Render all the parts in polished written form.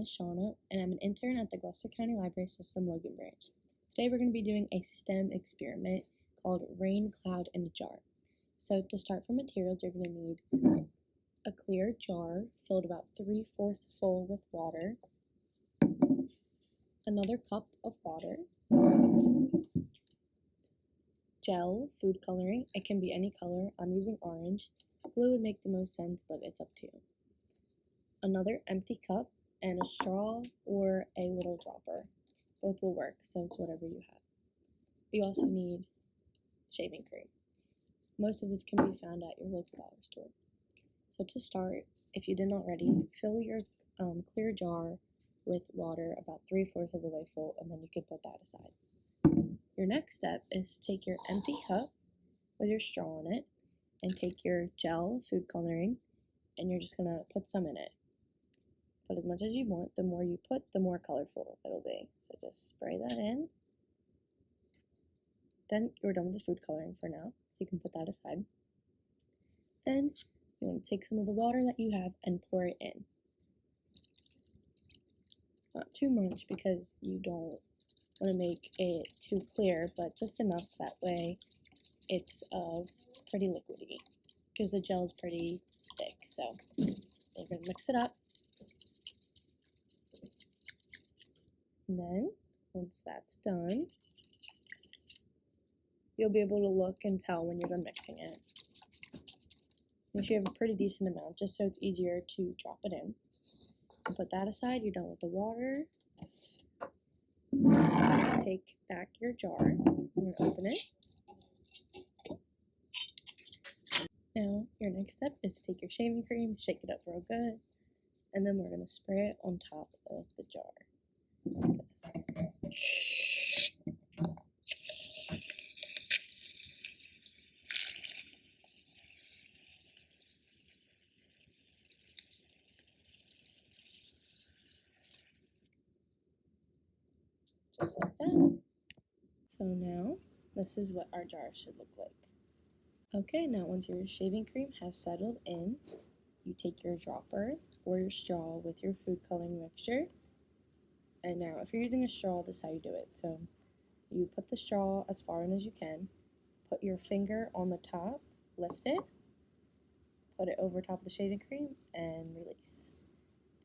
is Shauna, and I'm an intern at the Gloucester County Library System Logan Branch. Today we're going to be doing a STEM experiment called Raincloud in a Jar. So to start for materials, you're going to need a clear jar filled about 3/4 full with water, another cup of water, gel, food coloring. It can be any color. I'm using orange. Blue would make the most sense, but it's up to you. Another empty cup, and a straw or a little dropper. Both will work, so it's whatever you have. You also need shaving cream. Most of this can be found at your local dollar store. So to start, if you didn't already, fill your clear jar with water about 3/4 of the way full, and then you can put that aside. Your next step is to take your empty cup with your straw in it and take your gel, food coloring, and you're just gonna put some in it. Put as much as you want. The more you put, the more colorful it'll be. So just spray that in. Then you're done with the food coloring for now, so you can put that aside. Then you want to take some of the water that you have and pour it in. Not too much because you don't want to make it too clear, but just enough so that way it's pretty liquidy because the gel is pretty thick. So you're going to mix it up. And then once that's done, you'll be able to look and tell when you're done mixing it. Make sure you have a pretty decent amount just so it's easier to drop it in. And put that aside. You're done with the water. Take back your jar and open it. Now your next step is to take your shaving cream, shake it up real good, and then we're going to spray it on top of the jar like this. Just like that. So now, this is what our jar should look like. Okay, now once your shaving cream has settled in, you take your dropper or your straw with your food coloring mixture. And now, if you're using a straw, this is how you do it. So you put the straw as far in as you can, put your finger on the top, lift it, put it over top of the shaving cream, and release.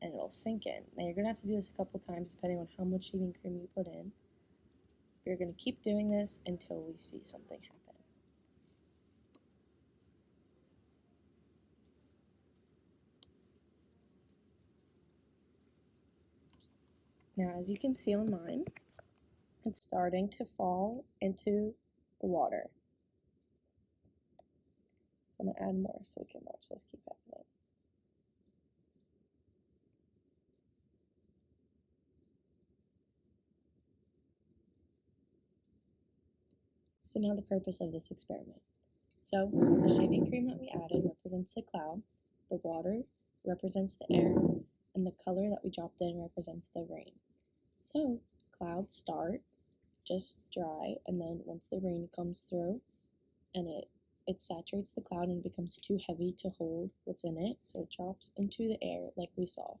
And it'll sink in. Now you're going to have to do this a couple times depending on how much shaving cream you put in. You're going to keep doing this until we see something happen. Now, as you can see on mine, it's starting to fall into the water. I'm going to add more so we can watch this keep happening. So now the purpose of this experiment. So the shaving cream that we added represents the cloud, the water represents the air, and the color that we dropped in represents the rain. So clouds start just dry, and then once the rain comes through and it saturates the cloud and becomes too heavy to hold what's in it, so it drops into the air like we saw.